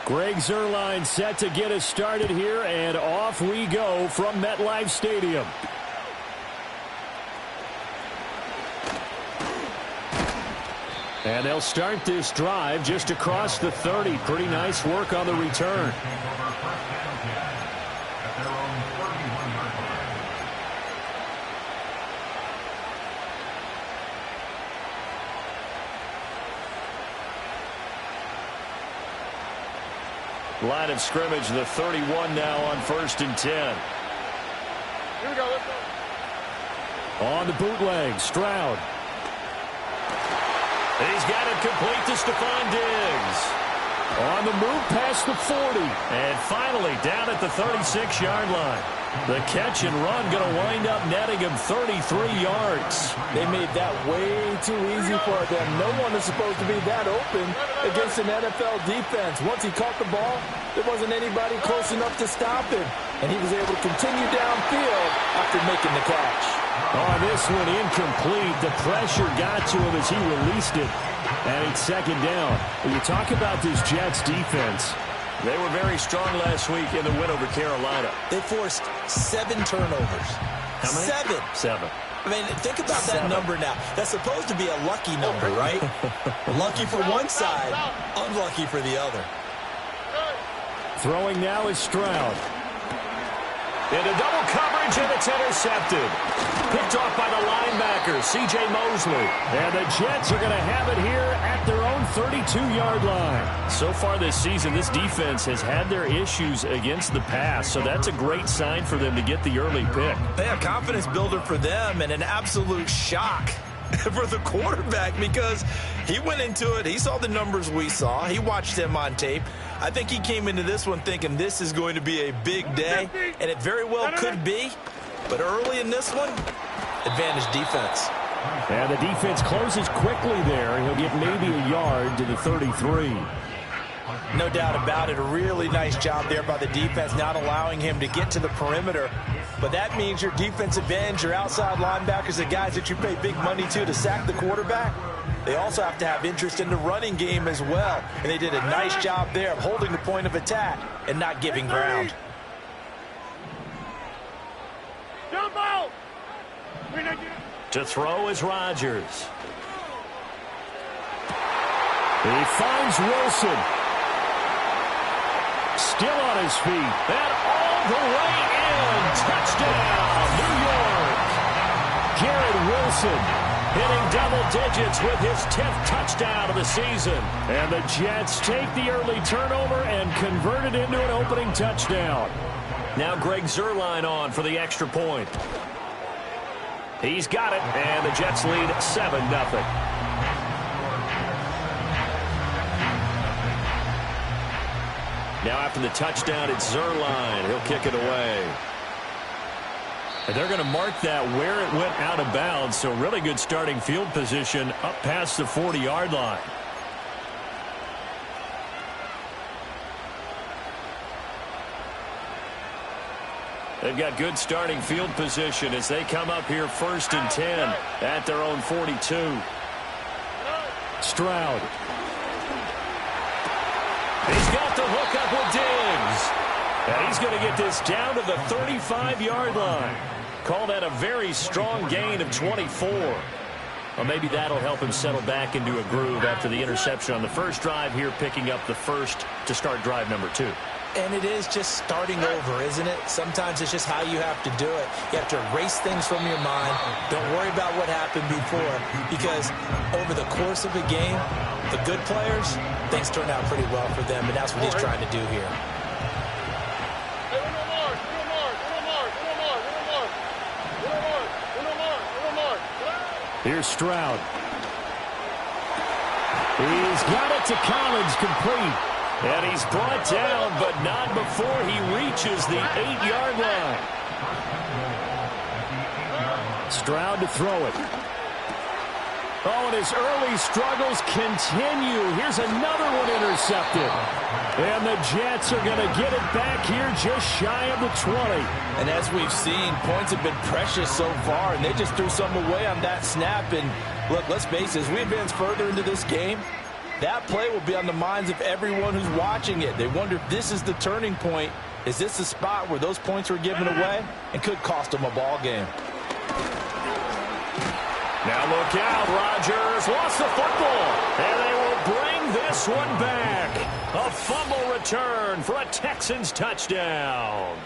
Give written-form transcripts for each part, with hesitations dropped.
Greg Zuerlein set to get us started here, and off we go from MetLife Stadium. And they'll start this drive just across the 30. Pretty nice work on the return. Line of scrimmage, the 31 now on 1st and 10. Here we go, let's go. On the bootleg, Stroud. He's got it complete to Stephon Diggs. On the move past the 40. And finally down at the 36-yard line. The catch and run going to wind up netting him 33 yards. They made that way too easy for them. No one is supposed to be that open against an NFL defense. Once he caught the ball, there wasn't anybody close enough to stop him. And he was able to continue downfield after making the catch. Oh, this one incomplete. The pressure got to him as he released it. And it's 2nd down. When you talk about this Jets defense, they were very strong last week in the win over Carolina. They forced 7 turnovers. How many? 7. I mean, think about that number now. That's supposed to be a lucky number, right? Lucky for one side, unlucky for the other. Throwing now is Stroud. Into double coverage, and it's intercepted. Picked off by the linebacker, C.J. Mosley. And the Jets are going to have it here at their own 32-yard line. So far this season, this defense has had their issues against the pass, so that's a great sign for them to get the early pick. Yeah, confidence builder for them and an absolute shock for the quarterback because he went into it. He saw the numbers we saw. He watched them on tape. I think he came into this one thinking this is going to be a big day, and it very well could be. But early in this one, advantage defense. And the defense closes quickly there. He'll get maybe a yard to the 33. No doubt about it. A really nice job there by the defense, not allowing him to get to the perimeter. But that means your defense advantage, your outside linebackers, the guys that you pay big money to sack the quarterback, they also have to have interest in the running game as well. And they did a nice job there of holding the point of attack and not giving ground. Jump out! To throw is Rodgers. He finds Wilson. Still on his feet. And all the way in. Touchdown, New York. Garrett Wilson hitting double digits with his 10th touchdown of the season. And the Jets take the early turnover and convert it into an opening touchdown. Now Greg Zuerlein on for the extra point. He's got it, and the Jets lead 7-0. Now after the touchdown, it's Zuerlein. He'll kick it away. And they're going to mark that where it went out of bounds, so really good starting field position up past the 40-yard line. They've got good starting field position as they come up here 1st and 10 at their own 42. Stroud. He's got the hook up with Diggs. And he's going to get this down to the 35-yard line. Call that a very strong gain of 24. Well, maybe that'll help him settle back into a groove after the interception on the first drive here, picking up the first to start drive number 2. And it is just starting over, isn't it? Sometimes it's just how you have to do it. You have to erase things from your mind. Don't worry about what happened before, because over the course of a game, the good players, things turn out pretty well for them, and that's what he's trying to do here. Here's Stroud. He's got it to Collins, complete. And he's brought down, but not before he reaches the 8-yard line. Stroud to throw it. Oh, and his early struggles continue. Here's another one intercepted. And the Jets are going to get it back here just shy of the 20. And as we've seen, points have been precious so far, and they just threw some away on that snap. And look, let's face it, as we advance further into this game, That play will be on the minds of everyone who's watching it. They wonder if this is the turning point. Is this the spot where those points were given away and could cost them a ball game? Now look out, Rodgers lost the football, and they will bring this one back. A fumble return for a Texans touchdown.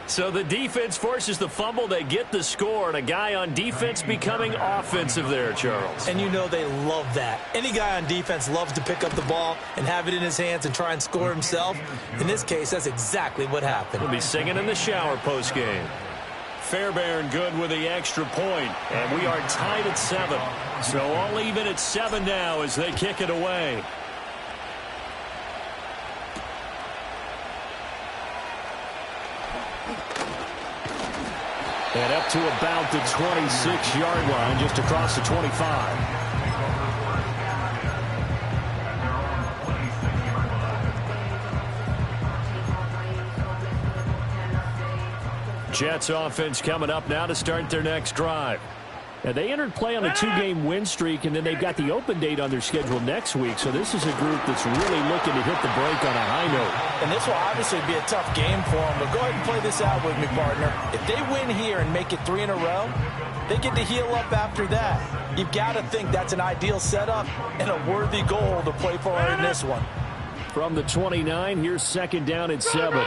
So the defense forces the fumble, they get the score, and a guy on defense becoming offensive there, Charles. And you know they love that. Any guy on defense loves to pick up the ball and have it in his hands and try and score himself. In this case, that's exactly what happened. We'll be singing in the shower postgame. Fairbairn good with the extra point, and we are tied at 7. So all even at 7 now as they kick it away. And up to about the 26-yard line, just across the 25. Jets offense coming up now to start their next drive. Now, they entered play on a 2-game win streak, and then they've got the open date on their schedule next week. So this is a group that's really looking to hit the break on a high note. And this will obviously be a tough game for them, but go ahead and play this out with me, partner. If they win here and make it 3 in a row, they get to heal up after that. You've got to think that's an ideal setup and a worthy goal to play for in this one. From the 29, here's second down at 7.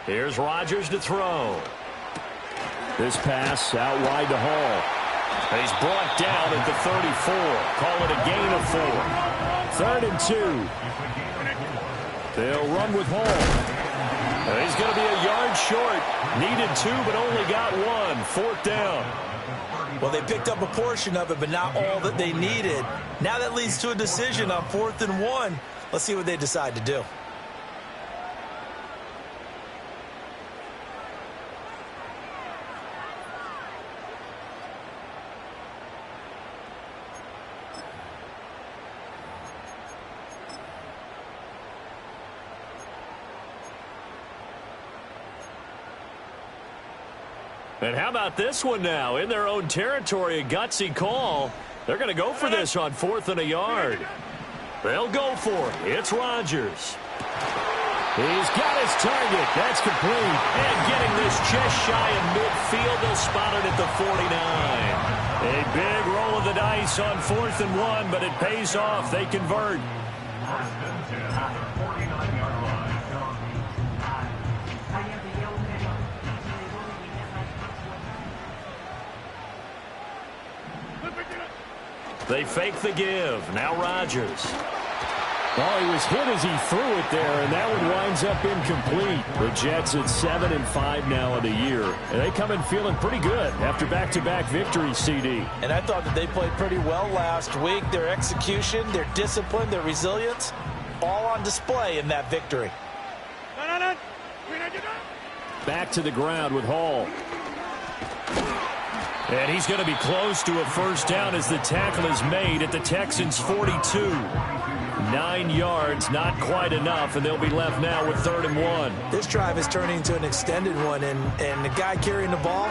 Here's Rodgers to throw. This pass out wide to Hall. He's brought down at the 34. Call it a gain of 4. 3rd and 2. They'll run with Hall. He's going to be a yard short. Needed 2, but only got 1. 4th down. Well, they picked up a portion of it, but not all that they needed. Now that leads to a decision on 4th and 1. Let's see what they decide to do. And how about this one now? In their own territory, a gutsy call. They're going to go for this on 4th and a yard. They'll go for it. It's Rodgers. He's got his target. That's complete. And getting this just shy of midfield, they'll spot it at the 49. A big roll of the dice on 4th and 1, but it pays off. They convert. They fake the give. Now Rodgers. Oh, he was hit as he threw it there, and that one winds up incomplete. The Jets at 7-5 now of the year. And they come in feeling pretty good after back-to-back victories, CD. And I thought that they played pretty well last week. Their execution, their discipline, their resilience, all on display in that victory. Back to the ground with Hall. And he's going to be close to a first down as the tackle is made at the Texans' 42. 9 yards, not quite enough, and they'll be left now with 3rd and 1. This drive is turning into an extended one, and the guy carrying the ball,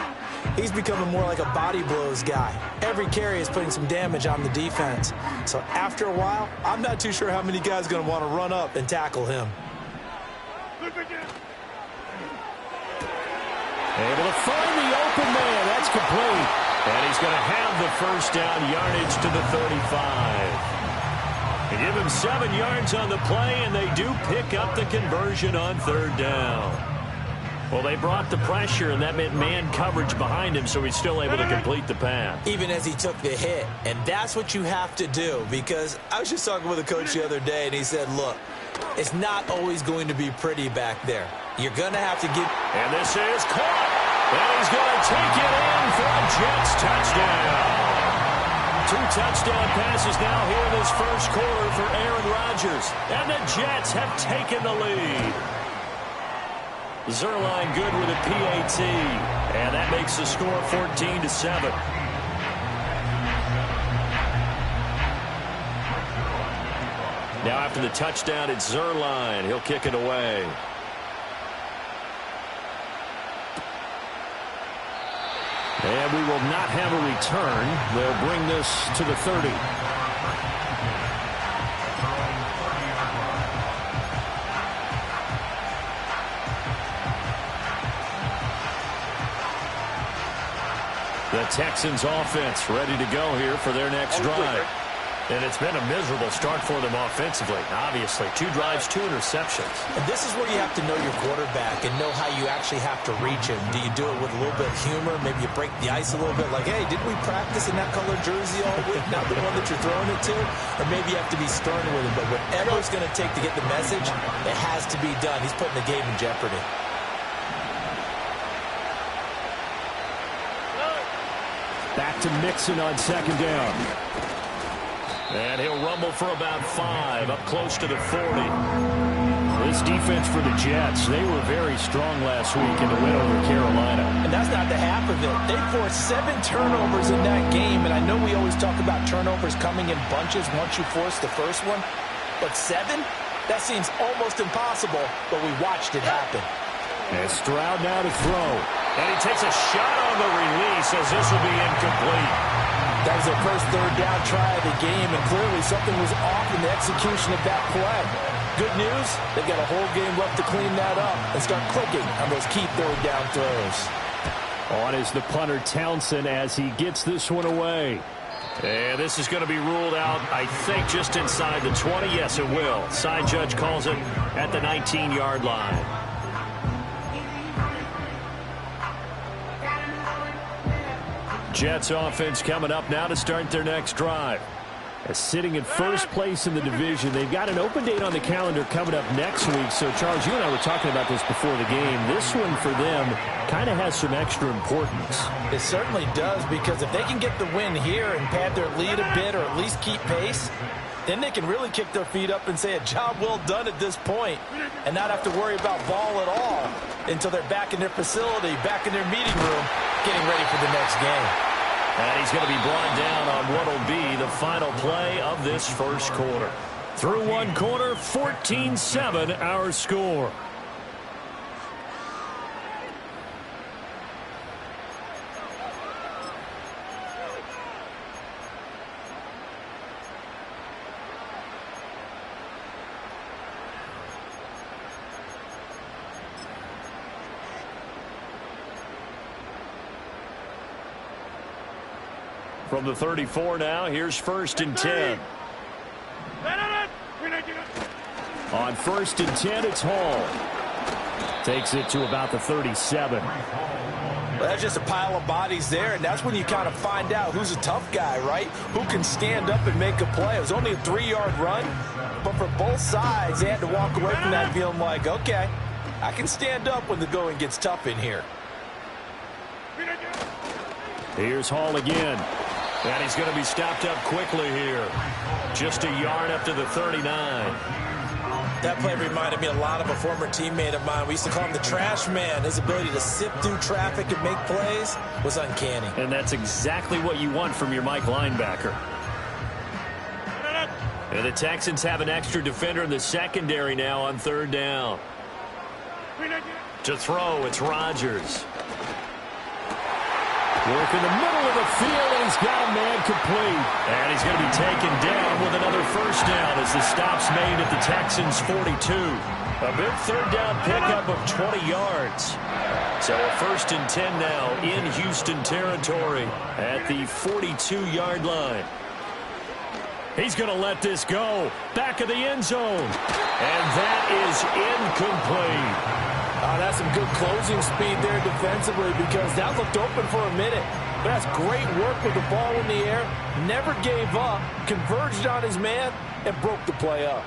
he's becoming more like a body blows guy. Every carry is putting some damage on the defense. So after a while, I'm not too sure how many guys are going to want to run up and tackle him. Able to find the open man. That's complete. And he's going to have the first down yardage to the 35. They give him 7 yards on the play, and they do pick up the conversion on 3rd down. Well, they brought the pressure, and that meant man coverage behind him, so he's still able to complete the pass. Even as he took the hit. And that's what you have to do, because I was just talking with a coach the other day, and he said, look, it's not always going to be pretty back there. You're going to have to get... And this is caught. And he's going to take it in for a Jets touchdown. 2 touchdown passes now here in this first quarter for Aaron Rodgers. And the Jets have taken the lead. Zerline good with a PAT. And that makes the score 14-7. Now after the touchdown, it's Zerline. He'll kick it away. And we will not have a return. They'll bring this to the 30. The Texans offense ready to go here for their next drive. And it's been a miserable start for them offensively. Obviously, 2 drives, 2 interceptions. And this is where you have to know your quarterback and know how you actually have to reach him. Do you do it with a little bit of humor? Maybe you break the ice a little bit like, hey, didn't we practice in that color jersey all week? Not the one that you're throwing it to? Or maybe you have to be stern with him. But whatever it's going to take to get the message, it has to be done. He's putting the game in jeopardy. Back to Mixon on second down. And he'll rumble for about 5, up close to the 40. This defense for the Jets, they were very strong last week in the win over Carolina. And that's not the half of it. They forced 7 turnovers in that game, and I know we always talk about turnovers coming in bunches once you force the first one. But 7? That seems almost impossible, but we watched it happen. And Stroud now to throw. And he takes a shot on the release as this will be incomplete. That was their first third down try of the game, and clearly something was off in the execution of that play. Good news, they've got a whole game left to clean that up and start clicking on those key third down throws. On is the punter Townsend as he gets this one away. And this is going to be ruled out, I think, just inside the 20. Yes, it will. Side judge calls it at the 19-yard line. Jets offense coming up now to start their next drive. As sitting in first place in the division, they've got an open date on the calendar coming up next week. So, Charles, you and I were talking about this before the game. This one for them kind of has some extra importance. It certainly does, because if they can get the win here and pad their lead a bit or at least keep pace, then they can really kick their feet up and say a job well done at this point and not have to worry about ball at all until they're back in their facility, back in their meeting room, getting ready for the next game. And he's going to be brought down on what will be the final play of this first quarter. Through one quarter, 14-7 our score. From the 34 now, here's 1st and 10. On 1st and 10, it's Hall. Takes it to about the 37. Well, that's just a pile of bodies there, and that's when you kind of find out who's a tough guy, right? Who can stand up and make a play. It was only a 3-yard run, but for both sides, they had to walk away from that feeling like, okay, I can stand up when the going gets tough in here. Here's Hall again. And he's going to be stopped up quickly here. Just a yard up to the 39. That play reminded me a lot of a former teammate of mine. We used to call him the trash man. His ability to sift through traffic and make plays was uncanny. And that's exactly what you want from your Mike linebacker. And the Texans have an extra defender in the secondary now on 3rd down. To throw, it's Rodgers. Work in the middle of the field, and he's got a man complete. And he's going to be taken down with another first down as the stop's made at the Texans' 42. A big 3rd down pickup of 20 yards. So a 1st and 10 now in Houston territory at the 42-yard line. He's going to let this go. Back of the end zone. And that is incomplete. That's some good closing speed there defensively, because that looked open for a minute. But that's great work with the ball in the air. Never gave up, converged on his man, and broke the play up.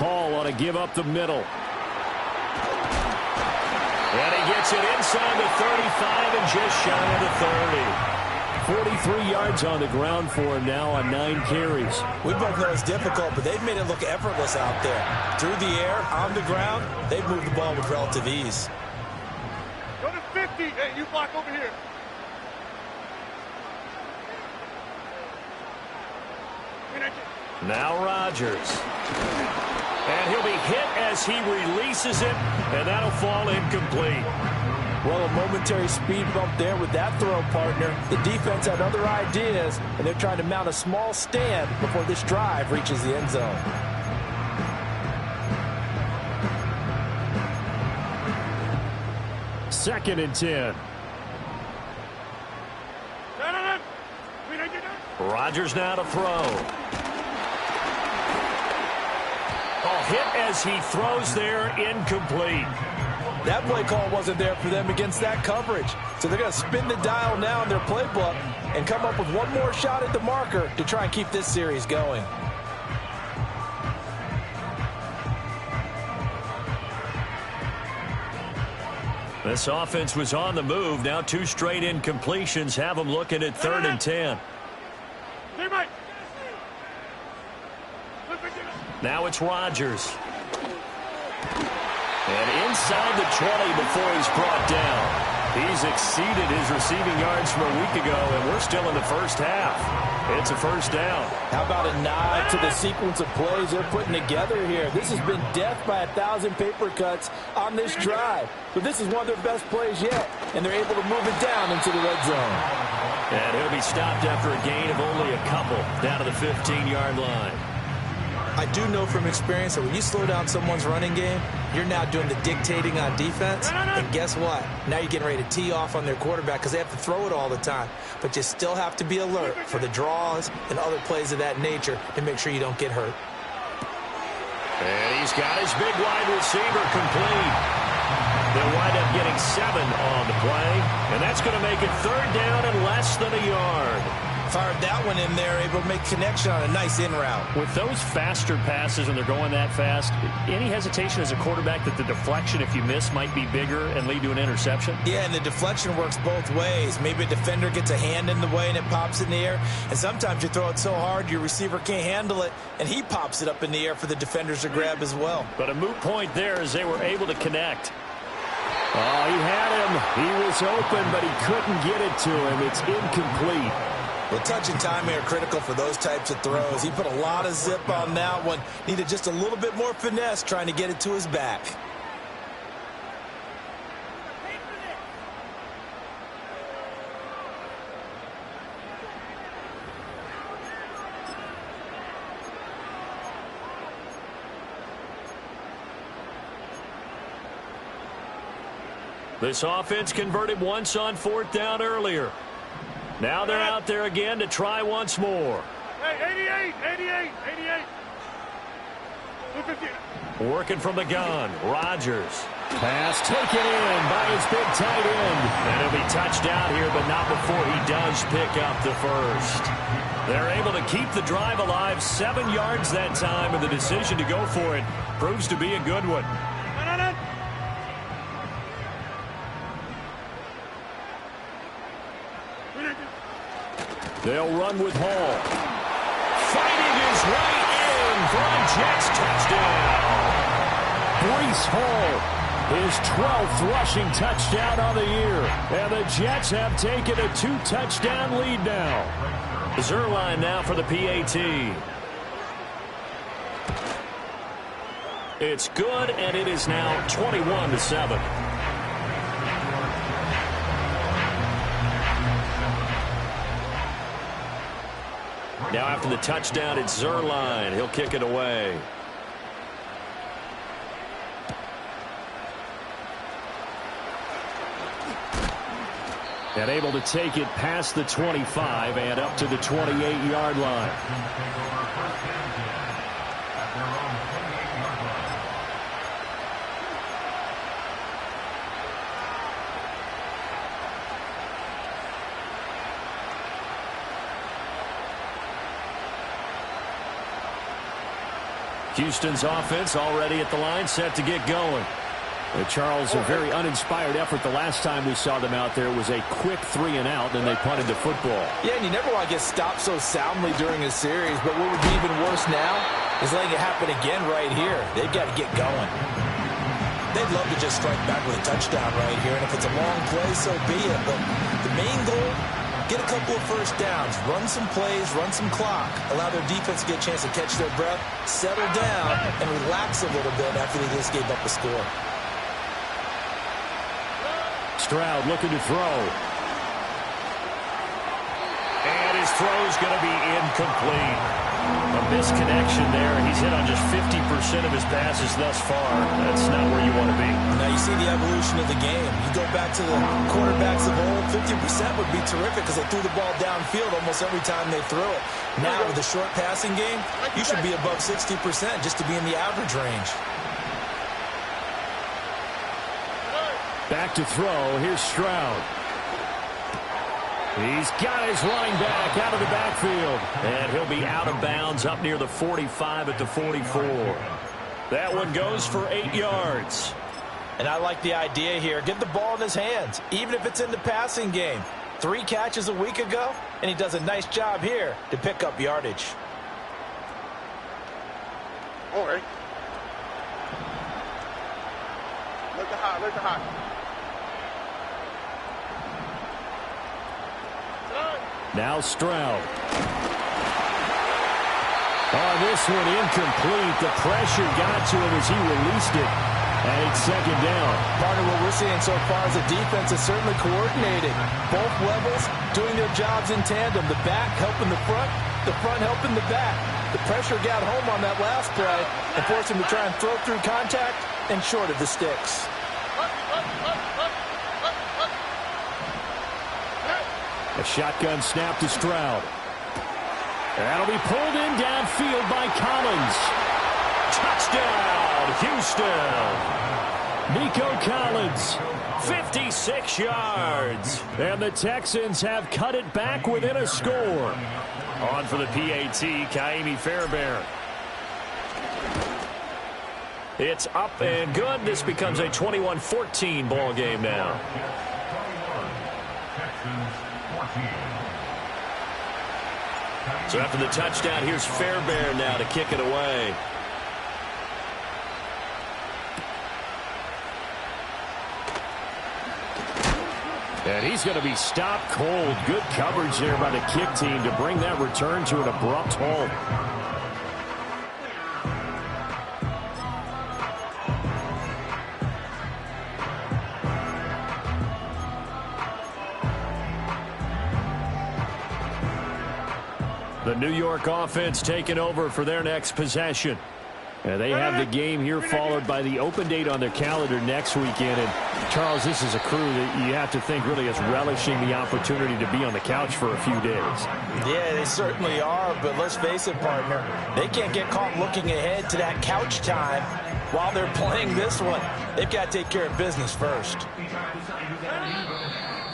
Paul ought to give up the middle. And he gets it inside the 35 and just shy of the 30. 43 yards on the ground for him now on 9 carries. We both know it's difficult, but they've made it look effortless out there. Through the air, on the ground, they've moved the ball with relative ease. Go to 50. Hey, you block over here. Now Rodgers. And he'll be hit as he releases it, and that'll fall incomplete. Well, a momentary speed bump there with that throw, partner. The defense had other ideas, and they're trying to mount a small stand before this drive reaches the end zone. Second and 10. Rodgers now to throw. Hit as he throws there, incomplete. That play call wasn't there for them against that coverage. So they're going to spin the dial now in their playbook and come up with one more shot at the marker to try and keep this series going. This offense was on the move. Now 2 straight incompletions have them looking at 3rd and 10. Now it's Rodgers. And inside the 20 before he's brought down. He's exceeded his receiving yards from a week ago, and we're still in the first half. It's a first down. How about a nod to the sequence of plays they're putting together here? This has been death by 1,000 paper cuts on this drive. But this is one of their best plays yet, and they're able to move it down into the red zone. And he'll be stopped after a gain of only a couple down to the 15-yard line. I do know from experience that when you slow down someone's running game, you're now doing the dictating on defense. And guess what? Now you're getting ready to tee off on their quarterback because they have to throw it all the time. But you still have to be alert for the draws and other plays of that nature to make sure you don't get hurt. And he's got his big wide receiver complete. They'll wind up getting 7 on the play. And that's going to make it 3rd down and less than a yard. Fired that one in there, able to make connection on a nice in route. With those faster passes and they're going that fast, any hesitation as a quarterback that the deflection, if you miss, might be bigger and lead to an interception? Yeah, and the deflection works both ways. Maybe a defender gets a hand in the way and it pops in the air. And sometimes you throw it so hard your receiver can't handle it, and he pops it up in the air for the defenders to grab as well. But a moot point there as they were able to connect. Oh, he had him. He was open, but he couldn't get it to him. It's incomplete. Well, touch and timing are critical for those types of throws. He put a lot of zip on that one. Needed just a little bit more finesse trying to get it to his back. This offense converted once on 4th down earlier. Now they're out there again to try once more. Hey, 88. Working from the gun, Rodgers. Pass taken in by his big tight end. And he'll be touched out here, but not before he does pick up the first. They're able to keep the drive alive, 7 yards that time, and the decision to go for it proves to be a good one. They'll run with Hall. Fighting his way in for a Jets touchdown. Breece Hall, his 12th rushing touchdown on the year. And the Jets have taken a 2-touchdown lead now. Zerline now for the PAT. It's good, and it is now 21-7. Now after the touchdown, it's Zerline. He'll kick it away. And able to take it past the 25 and up to the 28-yard line. Houston's offense already at the line, set to get going. Charles, a very uninspired effort the last time we saw them out there. It was a quick 3 and out, and they punted the football. Yeah, and you never want to get stopped so soundly during a series, but what would be even worse now is letting it happen again right here. They've got to get going. They'd love to just strike back with a touchdown right here, and if it's a long play, so be it. But the main goal Get a couple of first downs, run some plays, run some clock, allow their defense to get a chance to catch their breath, settle down, and relax a little bit after they just gave up a score. Stroud looking to throw. And his throw's going to be incomplete. A misconnection there. He's hit on just 50% of his passes thus far. That's not where you want to be. Now you see the evolution of the game. You go back to the quarterbacks of old, 50% would be terrific because they threw the ball downfield almost every time they threw it. Now with the short passing game, you should be above 60% just to be in the average range. Back to throw. Here's Stroud. He's got his running back out of the backfield. And he'll be out of bounds up near the 45 at the 44. That one goes for 8 yards. And I like the idea here. Get the ball in his hands, even if it's in the passing game. 3 catches a week ago, and he does a nice job here to pick up yardage. All right. Look at high, look at high. Now Stroud. On this one, incomplete. The pressure got to him as he released it. And it's second down. Partner, what we're seeing so far is the defense is certainly coordinating. Both levels doing their jobs in tandem. The back helping the front helping the back. The pressure got home on that last play and forced him to try and throw through contact and short of the sticks. A shotgun snap to Stroud. That'll be pulled in downfield by Collins. Touchdown, Houston. Nico Collins, 56 yards. And the Texans have cut it back within a score. On for the PAT, Kaimi Fairbairn. It's up and good. This becomes a 21-14 ball game now. So after the touchdown, here's Fairbairn now to kick it away. And he's going to be stopped cold. Good coverage there by the kick team to bring that return to an abrupt halt. The New York offense taking over for their next possession. And they have the game here followed by the open date on their calendar next weekend. And, Charles, this is a crew that you have to think really is relishing the opportunity to be on the couch for a few days. Yeah, they certainly are. But let's face it, partner, they can't get caught looking ahead to that couch time while they're playing this one. They've got to take care of business first.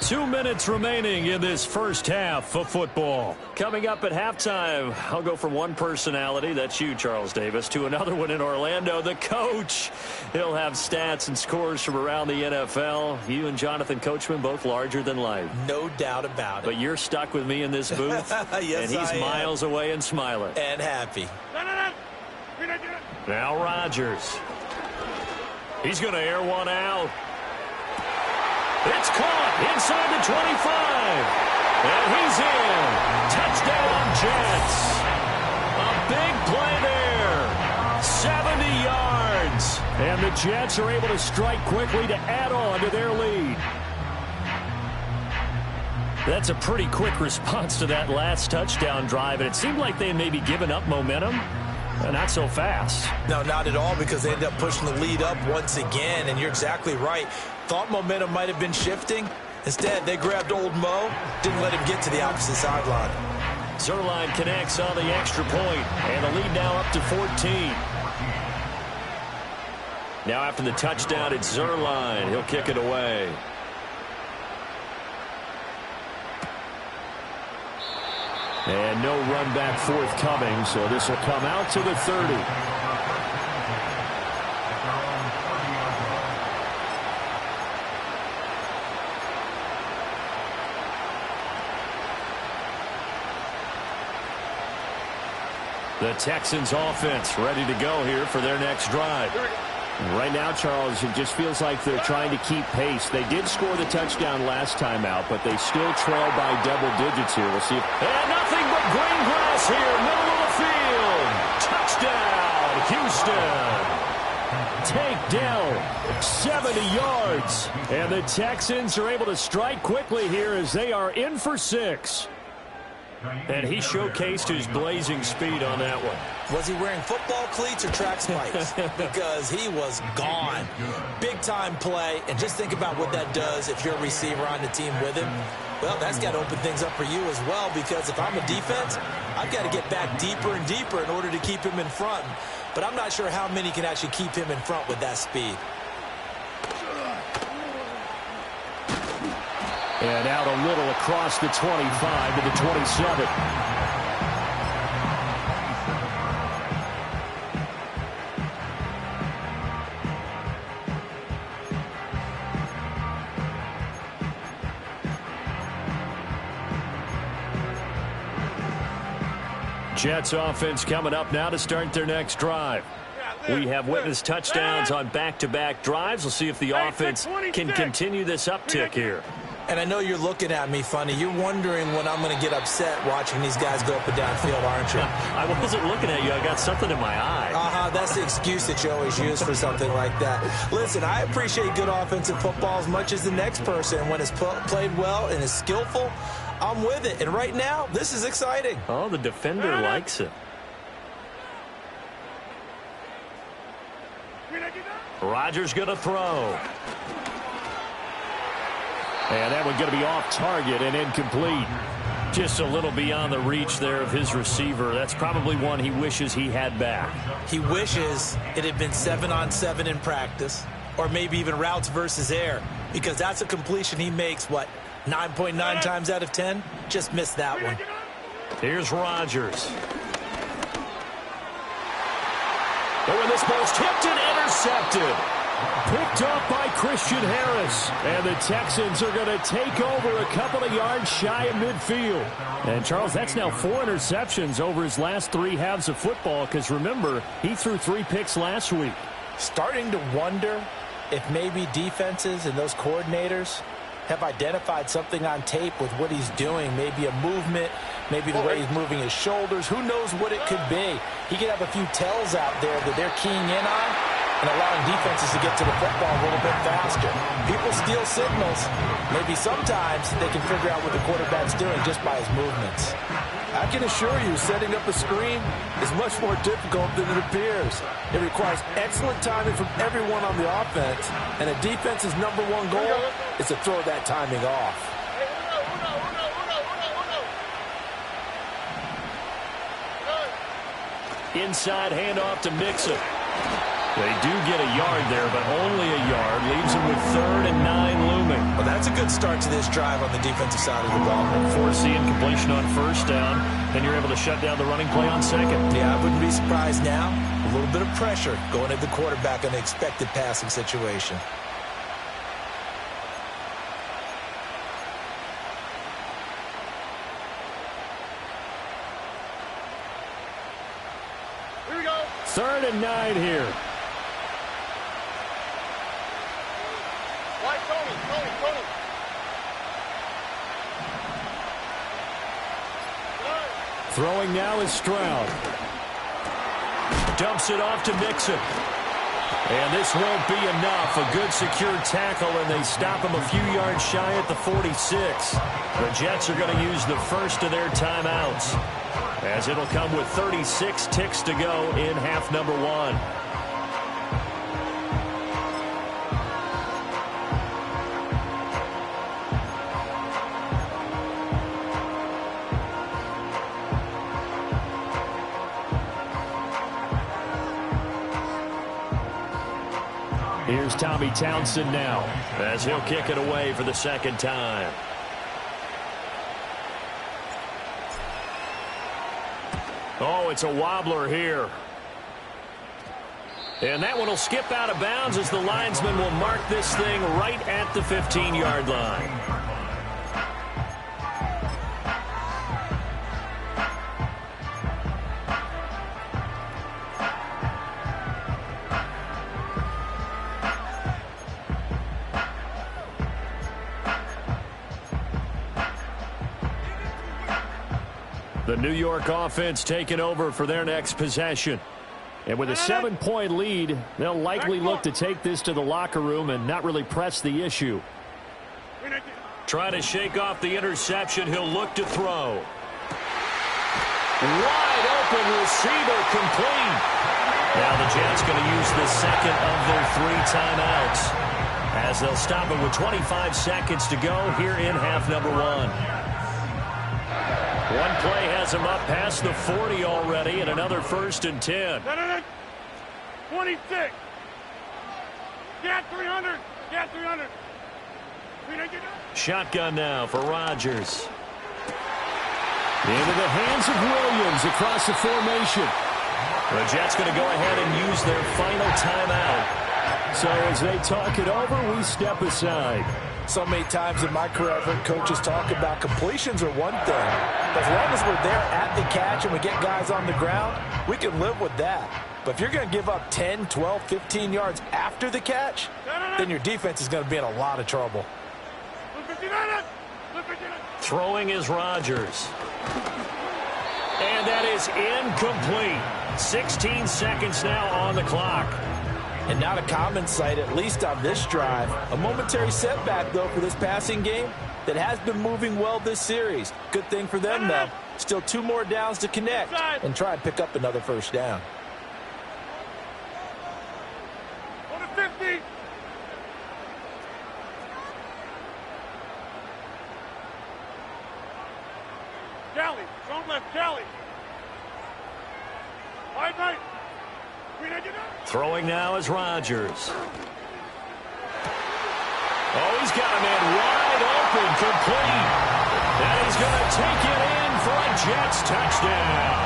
2 minutes remaining in this first half of football. Coming up at halftime, I'll go from one personality, that's you, Charles Davis, to another one in Orlando, the coach. He'll have stats and scores from around the NFL. You and Jonathan Coachman, both larger than life. No doubt about it. But you're stuck with me in this booth, yes, and he's miles away and smiling. And happy. Now Rodgers. He's going to air one out. It's caught inside the 25. And he's in. Touchdown, Jets. A big play there. 70 yards. And the Jets are able to strike quickly to add on to their lead. That's a pretty quick response to that last touchdown drive. And it seemed like they had maybe given up momentum. Not so fast. No, not at all, because they ended up pushing the lead up once again. And you're exactly right. Thought momentum might have been shifting. Instead, they grabbed old Mo, didn't let him get to the opposite sideline. Zerline connects on the extra point, and the lead now up to 14. Now after the touchdown, it's Zerline. He'll kick it away. And no run back forthcoming, so this will come out to the 30. The Texans offense ready to go here for their next drive. Right now, Charles, it just feels like they're trying to keep pace. They did score the touchdown last time out, but they still trail by double digits here. We'll see. And nothing but green grass here, middle of the field. Touchdown, Houston. Takedown, 70 yards. And the Texans are able to strike quickly here as they are in for 6. And he showcased his blazing speed on that one. Was he wearing football cleats or track spikes? Because he was gone. Big-time play. And just think about what that does if you're a receiver on the team with him. Well, that's got to open things up for you as well, because if I'm a defense, I've got to get back deeper and deeper in order to keep him in front. But I'm not sure how many can actually keep him in front with that speed. And out a little across the 25 to the 27. Jets offense coming up now to start their next drive. We have witnessed touchdowns on back-to-back drives. We'll see if the offense can continue this uptick here. And I know you're looking at me funny. You're wondering when I'm going to get upset watching these guys go up and down field, aren't you? I wasn't looking at you. I got something in my eye. That's the excuse that you always use for something like that. Listen, I appreciate good offensive football as much as the next person. When it's played well and is skillful, I'm with it. And right now, this is exciting. Oh, the defender likes it. Rodgers going to throw. And that one going to be off target and incomplete. Just a little beyond the reach there of his receiver. That's probably one he wishes he had back. He wishes it had been 7-on-7 in practice, or maybe even routes versus air, because that's a completion he makes, 9.9 times out of 10? Just missed that one. Here's Rodgers. Oh, and this ball's tipped and intercepted. Picked up by Christian Harris. And the Texans are going to take over a couple of yards shy of midfield. And, Charles, that's now 4 interceptions over his last 3 halves of football, because, remember, he threw 3 picks last week. Starting to wonder if maybe defenses and those coordinators have identified something on tape with what he's doing. Maybe a movement, maybe the way he's moving his shoulders. Who knows what it could be? He could have a few tells out there that they're keying in on and allowing defenses to get to the football a little bit faster. People steal signals. Maybe sometimes they can figure out what the quarterback's doing just by his movements. I can assure you, setting up a screen is much more difficult than it appears. It requires excellent timing from everyone on the offense, and a defense's #1 goal is to throw that timing off. Inside handoff to Mixon. They do get a yard there, but only a yard. Leaves them with 3rd and 9 looming. Well, that's a good start to this drive on the defensive side of the ball. Forcing completion on 1st down. Then you're able to shut down the running play on 2nd. Yeah, I wouldn't be surprised now. A little bit of pressure going at the quarterback on the expected passing situation. Here we go. 3rd and 9 here. White, Tony. Throwing now is Stroud. Dumps it off to Mixon. And this won't be enough. A good secure tackle, and they stop him a few yards shy at the 46. The Jets are going to use the first of their timeouts, as it'll come with 36 ticks to go in half number 1. Here's Tommy Townsend now, as he'll kick it away for the 2nd time. Oh, it's a wobbler here. And that one will skip out of bounds as the linesman will mark this thing right at the 15-yard line. The New York offense taking over for their next possession. And with a 7-point lead, they'll likely look to take this to the locker room and not really press the issue. Trying to shake off the interception. He'll look to throw. Wide open receiver, complete. Now the Jets going to use the second of their 3 timeouts as they'll stop it with 25 seconds to go here in half number 1. One play has him up past the 40 already, and another 1st and 10. 26. Get 300. Get 300. Shotgun now for Rodgers. Into the hands of Williams across the formation. The Jets going to go ahead and use their final timeout. So as they talk it over, we step aside. So many times in my career, I've heard coaches talk about completions are one thing. But as long as we're there at the catch and we get guys on the ground, we can live with that. But if you're going to give up 10, 12, 15 yards after the catch, then your defense is going to be in a lot of trouble. Throwing is Rodgers. And that is incomplete. 16 seconds now on the clock. And not a common sight, at least on this drive. A momentary setback, though, for this passing game that has been moving well this series. Good thing for them, though. Still 2 more downs to connect and try and pick up another 1st down. On the 50. Kelly, strong left, Kelly. Right. Throwing now is Rodgers. Oh, he's got a man wide open, complete. And he's going to take it in for a Jets touchdown.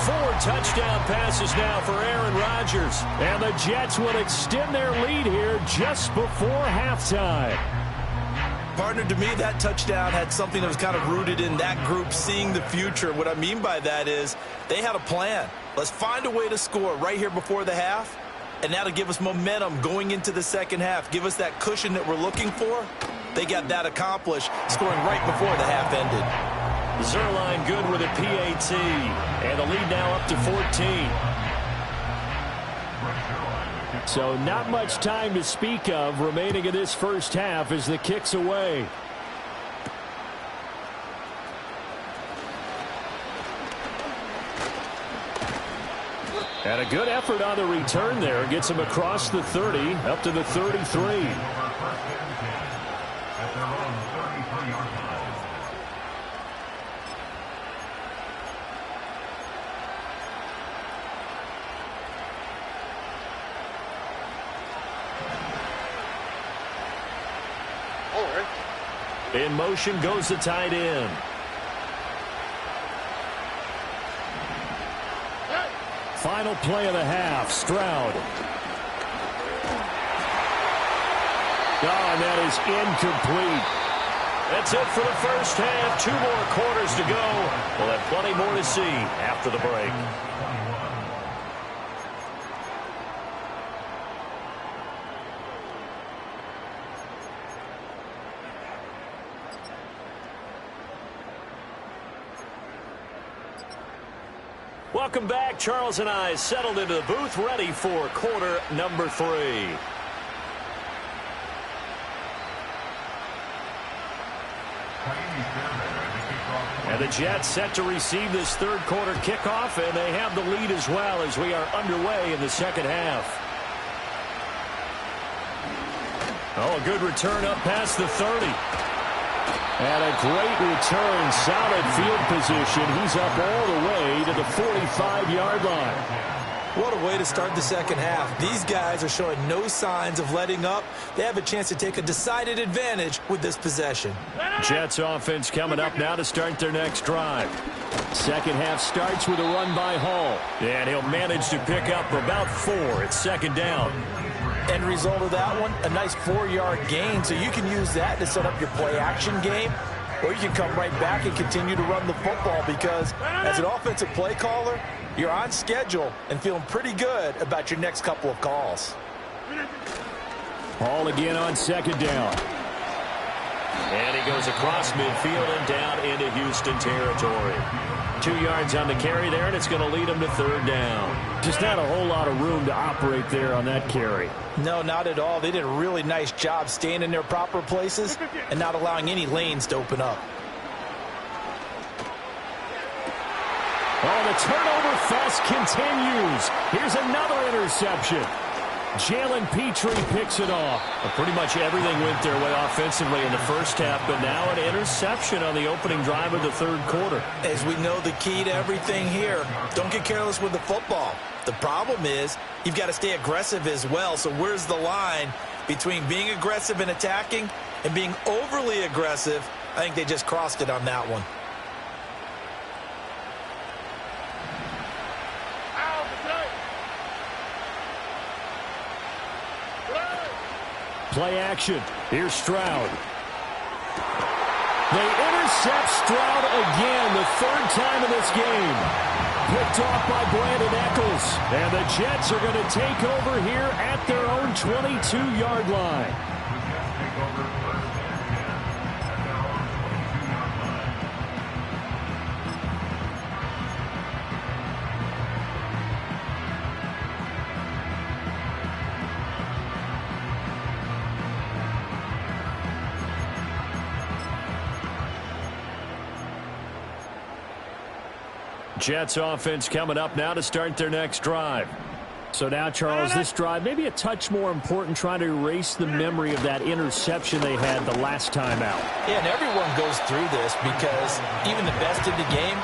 4 touchdown passes now for Aaron Rodgers. And the Jets will extend their lead here just before halftime. Partner, to me, that touchdown had something that was kind of rooted in that group seeing the future. What I mean by that is they had a plan. Let's find a way to score right here before the half, and that'll give us momentum going into the second half, give us that cushion that we're looking for. They got that accomplished, scoring right before the half ended. Zerline good with a PAT, and the lead now up to 14. So not much time to speak of remaining in this first half as the kick's away. And a good effort on the return there. Gets him across the 30, up to the 33. In motion goes the tight end. Final play of the half, Stroud. Oh, and that is incomplete. That's it for the first half. 2 more quarters to go. We'll have plenty more to see after the break. Welcome back. Charles and I settled into the booth, ready for quarter number 3. And the Jets set to receive this 3rd quarter kickoff, and they have the lead as well as we are underway in the second half. Oh, a good return up past the 30. And a great return, solid field position. He's up all the way to the 45-yard line. What a way to start the second half. These guys are showing no signs of letting up. They have a chance to take a decided advantage with this possession. Jets offense coming up now to start their next drive. Second half starts with a run by Hall. And he'll manage to pick up about 4 at 2nd down. End result of that one, a nice 4-yard gain. So you can use that to set up your play-action game, or you can come right back and continue to run the football because as an offensive play caller, you're on schedule and feeling pretty good about your next couple of calls. Hall again on 2nd down. And he goes across midfield and down into Houston territory. 2 yards on the carry there, and it's going to lead him to third down. Just not a whole lot of room to operate there on that carry. No, not at all. They did a really nice job staying in their proper places and not allowing any lanes to open up. Oh, the turnover fest continues. Here's another interception. Jalen Petrie picks it off. Well, pretty much everything went their way offensively in the first half, but now an interception on the opening drive of the third quarter. As we know, the key to everything here, don't get careless with the football. The problem is you've got to stay aggressive as well. So where's the line between being aggressive and attacking and being overly aggressive? I think they just crossed it on that one. Play action. Here's Stroud. They intercept Stroud again, the third time in this game. Picked off by Brandon Eccles. And the Jets are going to take over here at their own 22-yard line. Jets offense coming up now to start their next drive. So now, Charles, this drive maybe a touch more important, trying to erase the memory of that interception they had the last time out. Yeah, and everyone goes through this because even the best in the game,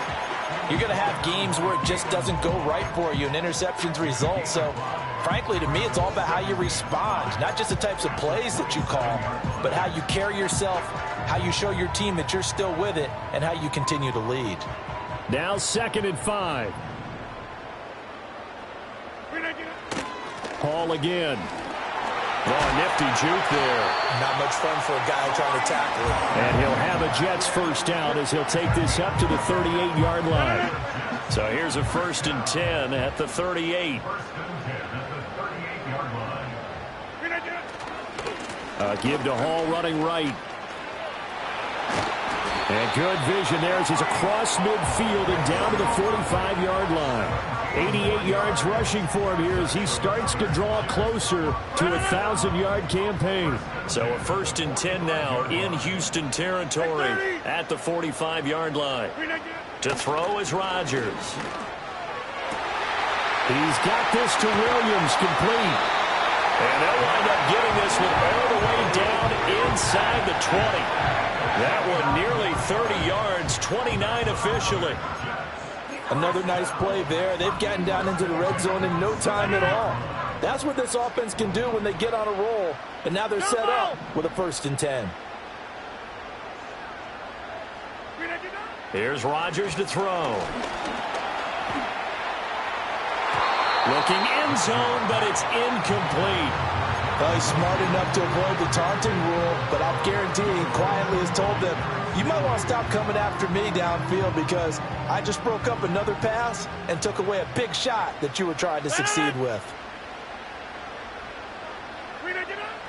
you're going to have games where it just doesn't go right for you and interceptions result. So, frankly, to me, it's all about how you respond, not just the types of plays that you call, but how you carry yourself, how you show your team that you're still with it, and how you continue to lead. Now 2nd and 5. Hall again. Oh, nifty juke there. Not much fun for a guy trying to tackle it. And he'll have a Jets first down as he'll take this up to the 38-yard line. So here's a 1st and 10 at the 38. Give to Hall running right. And good vision there as he's across midfield and down to the 45-yard line. 88 yards rushing for him here as he starts to draw closer to a 1,000-yard campaign. So a 1st and 10 now in Houston territory at the 45-yard line. To throw is Rodgers. He's got this to Williams, complete. And they'll wind up getting this one all the way down inside the 20. That one nearly 30 yards, 29 officially. Another nice play there. They've gotten down into the red zone in no time at all. That's what this offense can do when they get on a roll. And now they're set up with a 1st and 10. Here's Rodgers to throw. Looking end zone, but it's incomplete. Well, he's smart enough to avoid the taunting rule, but I'll guarantee he quietly has told them, you might want to stop coming after me downfield because I just broke up another pass and took away a big shot that you were trying to succeed with.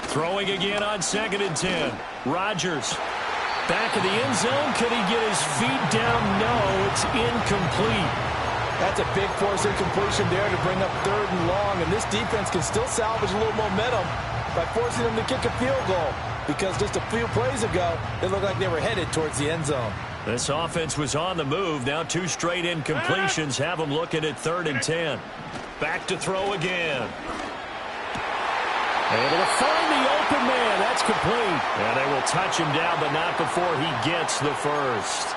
Throwing again on 2nd and 10. Rodgers. Back of the end zone. Could he get his feet down? No, it's incomplete. That's a big force incompletion there to bring up 3rd and long, and this defense can still salvage a little momentum by forcing them to kick a field goal because just a few plays ago, it looked like they were headed towards the end zone. This offense was on the move. Now 2 straight incompletions have them looking at 3rd and 10. Back to throw again. Able to find the open man. That's complete. And they will touch him down, but not before he gets the first.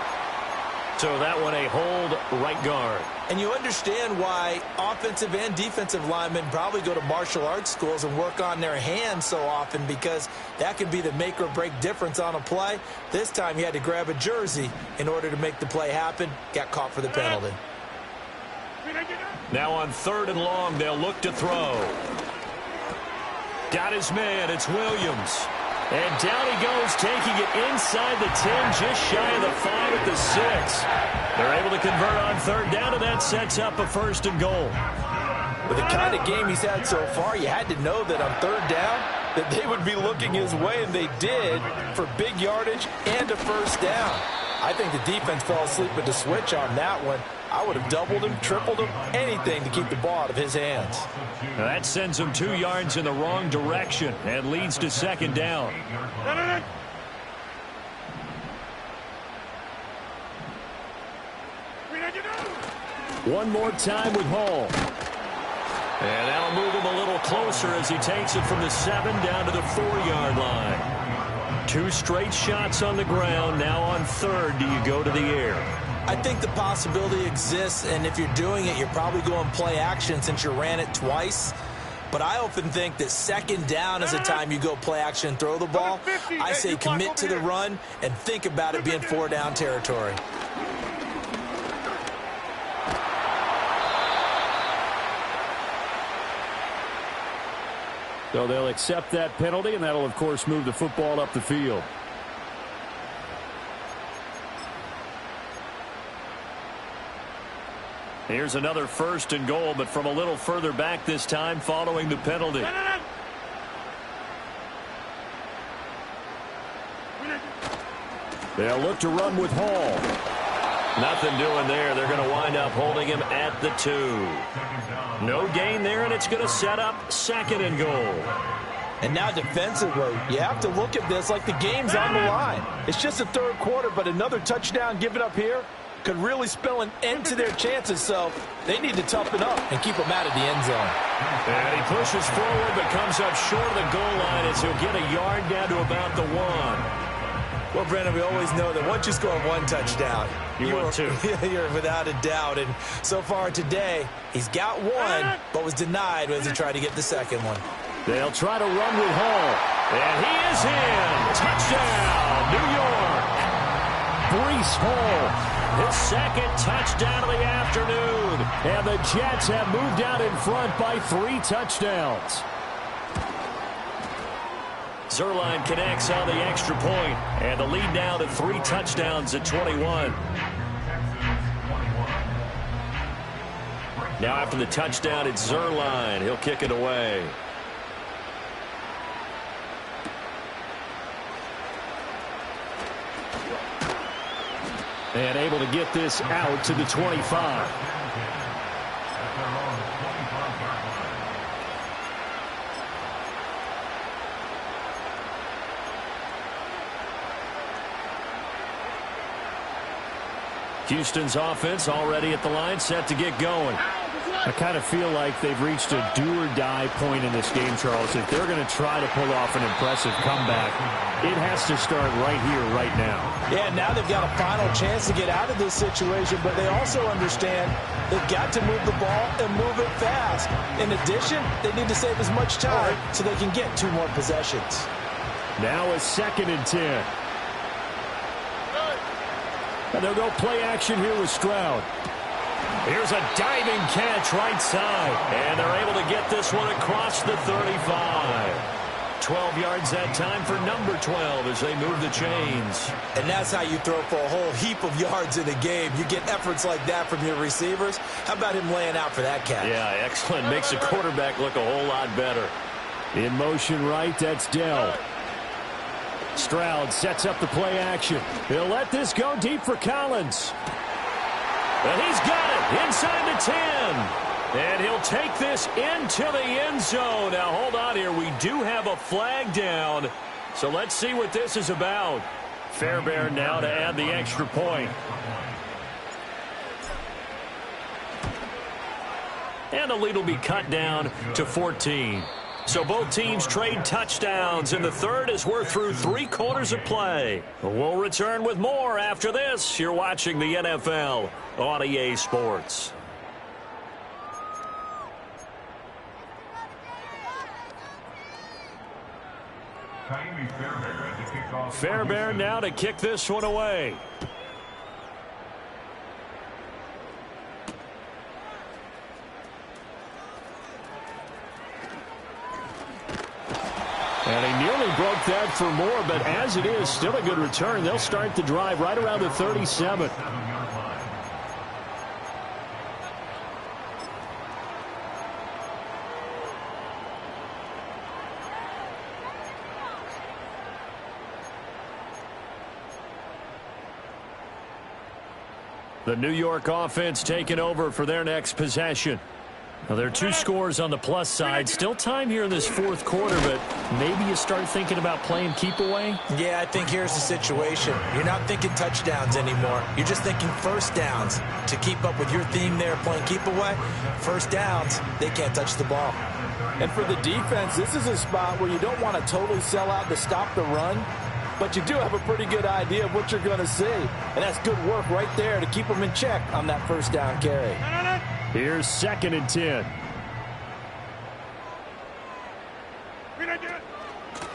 So that one a hold right guard. And you understand why offensive and defensive linemen probably go to martial arts schools and work on their hands so often because that can be the make or break difference on a play. This time he had to grab a jersey in order to make the play happen. Got caught for the penalty. Now on 3rd and long, they'll look to throw. Got his man. It's Williams. And down he goes, taking it inside the 10, just shy of the 5 at the 6. They're able to convert on 3rd down, and that sets up a 1st and goal. With the kind of game he's had so far, you had to know that on 3rd down, that they would be looking his way, and they did, for big yardage and a first down. I think the defense fell asleep at the switch on that one. I would have doubled him, tripled him, anything to keep the ball out of his hands. That sends him 2 yards in the wrong direction and leads to second down. One more time with Hall. And that'll move him a little closer as he takes it from the 7 down to the 4-yard line. 2 straight shots on the ground. Now on 3rd, do you go to the air? I think the possibility exists, and if you're doing it, you're probably going play action since you ran it twice. But I often think that 2nd down is the time you go play action and throw the ball. I say commit to the run and think about it being 4-down territory. So they'll accept that penalty, and that'll, of course, move the football up the field. Here's another 1st and goal, but from a little further back this time following the penalty. They'll look to run with Hall. Nothing doing there. They're going to wind up holding him at the 2. No gain there, and it's going to set up 2nd and goal. And now defensively, you have to look at this like the game's on the line. It's just the 3rd quarter, but another touchdown given up here could really spell an end to their chances, so they need to toughen up and keep them out of the end zone. And he pushes forward but comes up short of the goal line as he'll get a yard down to about the 1. Well, Brandon, we always know that once you score 1 touchdown, you're 2. You're without a doubt. And so far today, he's got 1, but was denied as he tried to get the 2nd one. They'll try to run with Hall. And he is in. Touchdown, New York. Breece Hall. His 2nd touchdown of the afternoon. And the Jets have moved out in front by 3 touchdowns. Zuerlein connects on the extra point, and the lead now to 3 touchdowns at 21. Now after the touchdown, it's Zuerlein. He'll kick it away. And able to get this out to the 25. Houston's offense already at the line, set to get going. I kind of feel like they've reached a do-or-die point in this game, Charles. If they're going to try to pull off an impressive comeback, it has to start right here, right now. Yeah, now they've got a final chance to get out of this situation, but they also understand they've got to move the ball and move it fast. In addition, they need to save as much time so they can get 2 more possessions. Now a 2nd and 10. And they'll go play action here with Stroud. Here's a diving catch right side. And they're able to get this one across the 35. 12 yards that time for number 12 as they move the chains. And that's how you throw for a whole heap of yards in a game. You get efforts like that from your receivers. How about him laying out for that catch? Yeah, excellent. Makes the quarterback look a whole lot better. In motion right, that's Dell. Stroud sets up the play action. He'll let this go deep for Collins. And he's got it inside the 10. And he'll take this into the end zone. Now, hold on here. We do have a flag down. So let's see what this is about. Fairbairn now to add the extra point. And the lead will be cut down to 14. So both teams trade touchdowns in the 3rd as we're through 3 quarters of play. We'll return with more after this. You're watching the NFL on EA Sports. Fairbairn now to kick this one away. And he nearly broke that for more, but as it is, still a good return. They'll start the drive right around the 37. The New York offense taking over for their next possession. Now, there are 2 scores on the plus side. Still time here in this fourth quarter, but maybe you start thinking about playing keep away? Yeah, I think here's the situation. You're not thinking touchdowns anymore. You're just thinking first downs. To keep up with your theme there, playing keep away, first downs, they can't touch the ball. And for the defense, this is a spot where you don't want to totally sell out to stop the run, but you do have a pretty good idea of what you're going to see. And that's good work right there to keep them in check on that first down carry. Here's 2nd and 10.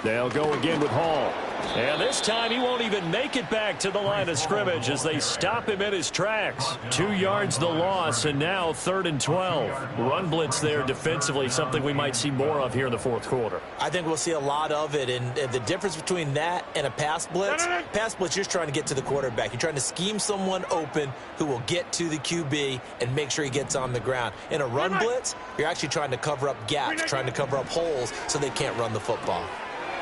They'll go again with Hall. And this time he won't even make it back to the line of scrimmage as they stop him in his tracks. 2 yards the loss, and now 3rd and 12. Run blitz there defensively, something we might see more of here in the fourth quarter. I think we'll see a lot of it, and the difference between that and a pass blitz, you're just trying to get to the quarterback. You're trying to scheme someone open who will get to the QB and make sure he gets on the ground. In a run blitz, you're actually trying to cover up gaps, trying to cover up holes so they can't run the football.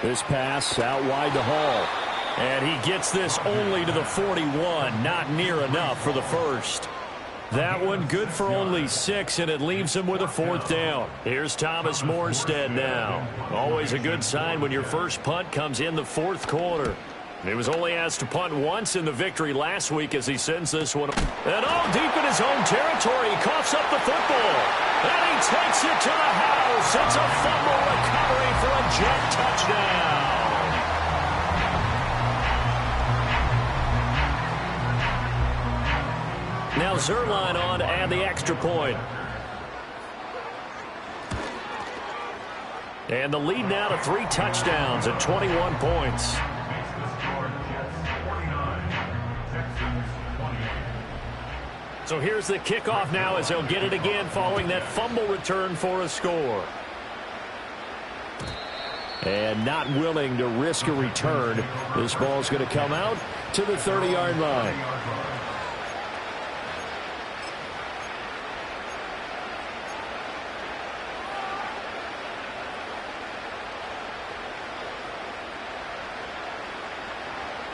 This pass out wide to Hall. And he gets this only to the 41. Not near enough for the first. That one good for only 6, and it leaves him with a 4th down. Here's Thomas Morstead now. Always a good sign when your first punt comes in the fourth quarter. He was only asked to punt once in the victory last week as he sends this one. And deep in his own territory, he coughs up the football. And he takes it to the house. It's a fumble recovery for a Jet touchdown. Now Zerline on to add the extra point. And the lead now to 3 touchdowns at 21 points. So here's the kickoff now as they'll get it again following that fumble return for a score. And not willing to risk a return. This ball's going to come out to the 30-yard line.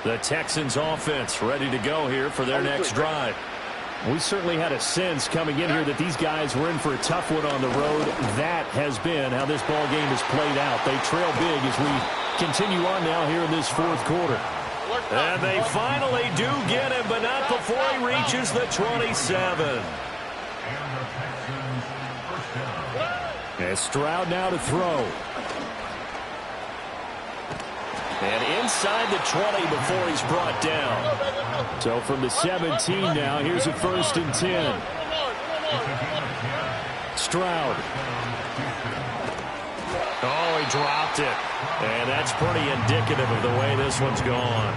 The Texans offense ready to go here for their next drive. We certainly had a sense coming in here that these guys were in for a tough one on the road. That has been how this ball game has played out. They trail big as we continue on now here in this fourth quarter. And they finally do get him, but not before he reaches the 27. And Stroud now to throw. And inside the 20 before he's brought down. So from the 17 now, here's a 1st and 10. Stroud. Oh, he dropped it. And that's pretty indicative of the way this one's gone.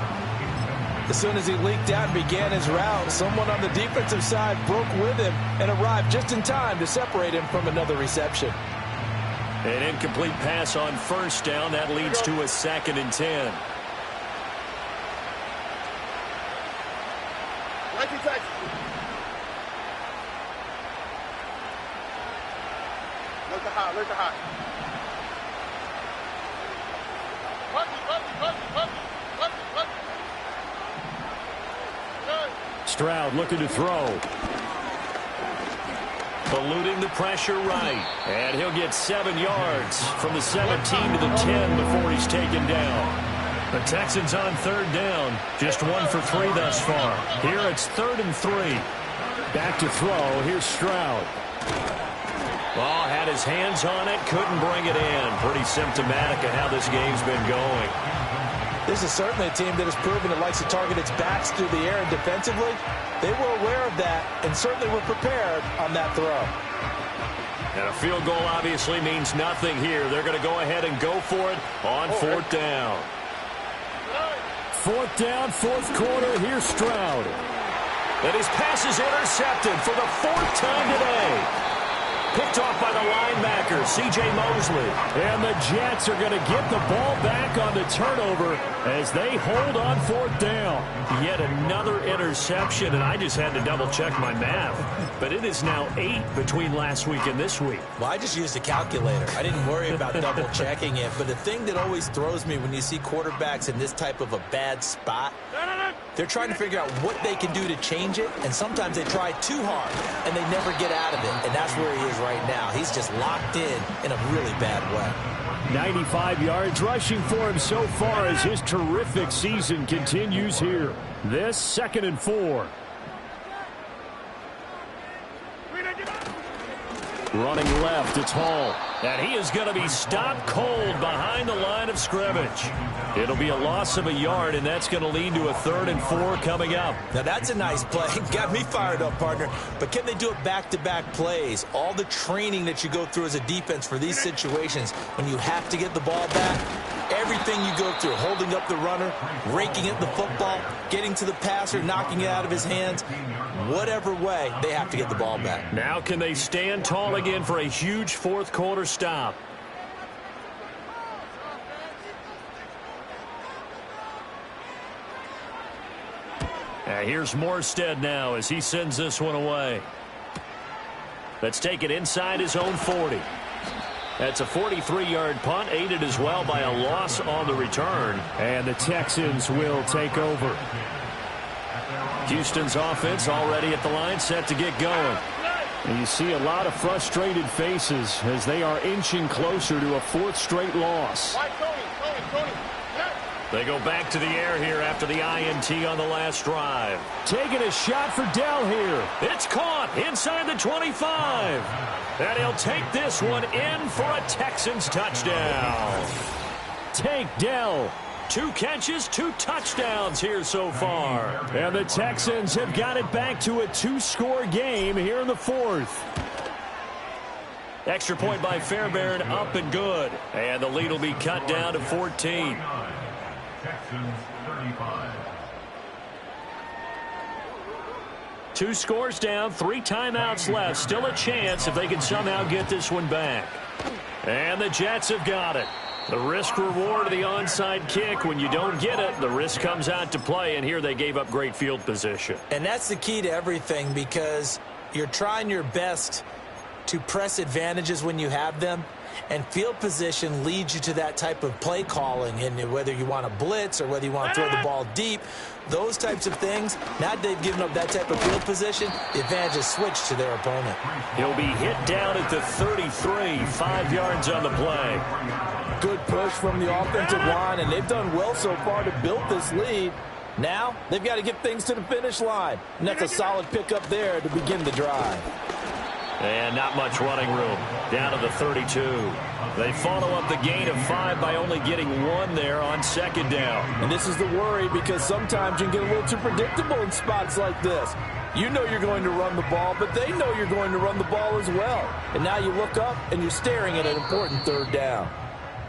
As soon as he leaked out and began his route, someone on the defensive side broke with him and arrived just in time to separate him from another reception. An incomplete pass on 1st down. That leads to a 2nd and 10. Look at high. Stroud looking to throw. Eluding the pressure right. And he'll get 7 yards from the 17 to the 10 before he's taken down. The Texans on 3rd down. Just 1 for 3 thus far. Here it's 3rd and 3. Back to throw. Here's Stroud. Ball had his hands on it. Couldn't bring it in. Pretty symptomatic of how this game's been going. This is certainly a team that has proven it likes to target its backs through the air and defensively. They were aware of that and certainly were prepared on that throw. And a field goal obviously means nothing here. They're going to go ahead and go for it on 4th down. 4th down, 4th quarter. Here's Stroud. And his pass is intercepted for the 4th time today. Picked off by the linebacker, C.J. Mosley. And the Jets are going to get the ball back on the turnover as they hold on 4th down. Yet another interception, and I just had to double-check my math. But it is now 8 between last week and this week. Well, I just used a calculator. I didn't worry about double-checking it. But the thing that always throws me when you see quarterbacks in this type of a bad spot, they're trying to figure out what they can do to change it, and sometimes they try too hard, and they never get out of it, and that's where he is right now. He's just locked in a really bad way. 95 yards rushing for him so far as his terrific season continues here. This 2nd and 4. Running left, it's Hall. And he is going to be stopped cold behind the line of scrimmage. It'll be a loss of a yard, and that's going to lead to a 3rd and 4 coming up. Now, that's a nice play. Got me fired up, partner. But can they do it back-to-back plays? All the training that you go through as a defense for these situations, when you have to get the ball back, everything you go through, holding up the runner, raking at the football, getting to the passer, knocking it out of his hands, whatever way, they have to get the ball back. Now can they stand tall again for a huge 4th quarter stop? Here's Morstead now as he sends this one away. Let's take it inside his own 40. That's a 43-yard punt, aided as well by a loss on the return. And the Texans will take over. Houston's offense already at the line, set to get going. And you see a lot of frustrated faces as they are inching closer to a 4th straight loss. They go back to the air here after the INT on the last drive. Taking a shot for Dell here. It's caught inside the 25. And he'll take this one in for a Texans touchdown. Tank Dell. 2 catches, 2 touchdowns here so far. And the Texans have got it back to a 2-score game here in the 4th. Extra point by Fairbairn, up and good. And the lead will be cut down to 14. Texans 35. 2 scores down, 3 timeouts left. Still a chance if they can somehow get this one back. And the Jets have got it. The risk-reward of the onside kick. When you don't get it, the risk comes out to play, and here they gave up great field position. And that's the key to everything, because you're trying your best to press advantages when you have them, and field position leads you to that type of play calling. And whether you want to blitz or whether you want to throw the ball deep, those types of things, now they've given up that type of field position, the advantage is switched to their opponent. He'll be hit down at the 33, 5 yards on the play. Good push from the offensive line, and they've done well so far to build this lead. Now they've got to get things to the finish line, and that's a solid pickup there to begin the drive. And not much running room. Down to the 32. They follow up the gain of 5 by only getting 1 there on 2nd down. And this is the worry, because sometimes you can get a little too predictable in spots like this. You know you're going to run the ball, but they know you're going to run the ball as well. And now you look up and you're staring at an important 3rd down.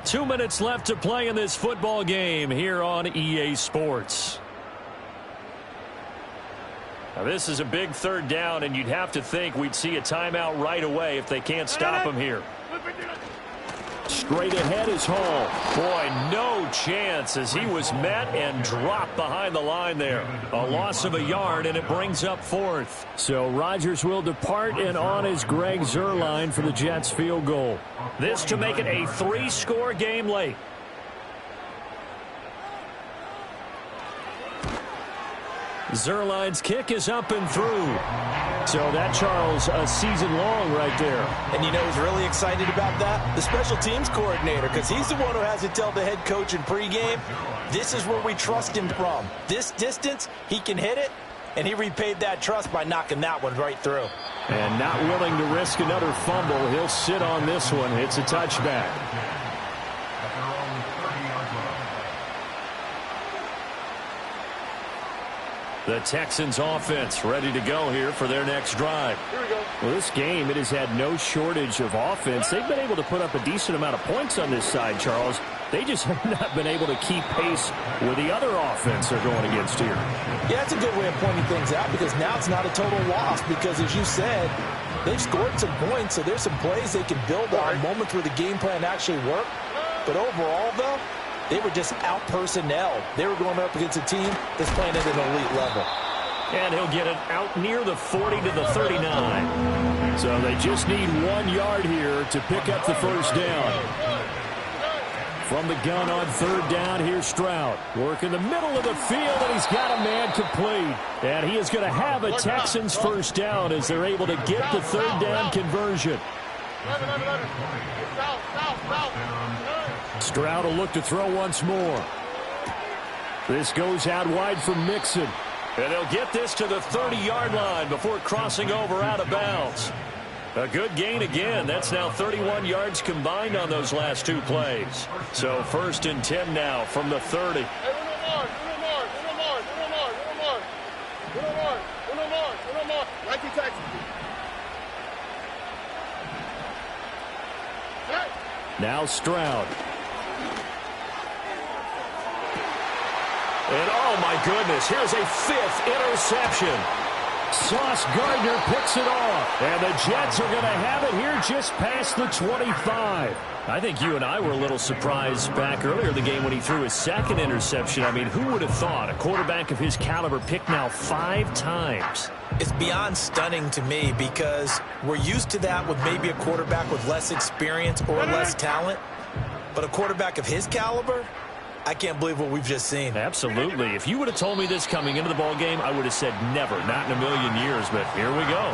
2 minutes left to play in this football game here on EA Sports. Now this is a big 3rd down, and you'd have to think we'd see a timeout right away if they can't stop him here. Straight ahead is Hall. Boy, no chance as he was met and dropped behind the line there. A loss of a yard, and it brings up 4th. So Rodgers will depart, and on is Greg Zuerlein for the Jets field goal. This to make it a 3-score game late. Zuerlein's kick is up and through. So that, Charles, a season long right there. And you know who's really excited about that? The special teams coordinator, because he's the one who has to tell the head coach in pregame, this is where we trust him from. This distance, he can hit it, and he repaid that trust by knocking that one right through. And not willing to risk another fumble, he'll sit on this one. It's a touchback. The Texans offense ready to go here for their next drive. Here we go. Well, this game, it has had no shortage of offense. They've been able to put up a decent amount of points on this side, Charles. They just have not been able to keep pace with the other offense they're going against here. Yeah, that's a good way of pointing things out, because now it's not a total loss, because as you said, They've scored some points, so there's some plays they can build on, moments where the game plan actually worked. But overall, though, they were just out-personnel. They were going up against a team that's playing at an elite level. And he'll get it out near the 40 to the 39. So they just need 1 yard here to pick up the first down. From the gun on third down, here's Stroud. Work in the middle of the field, and he's got a man complete. And he is going to have a Texans first down as they're able to get the third down conversion. Stroud will look to throw once more. This goes out wide from Mixon. And they'll get this to the 30-yard line before crossing over out of bounds. A good gain again. That's now 31 yards combined on those last 2 plays. So 1st and 10 now from the 30. Now Stroud. And oh my goodness, here's a 5th interception. Sauce Gardner picks it off. And the Jets are going to have it here just past the 25. I think you and I were a little surprised back earlier in the game when he threw his 2nd interception. I mean, who would have thought a quarterback of his caliber picked now 5 times? It's beyond stunning to me because we're used to that with maybe a quarterback with less experience or less talent. But a quarterback of his caliber, I can't believe what we've just seen. Absolutely. If you would have told me this coming into the ball game, I would have said never, not in a million years. But here we go.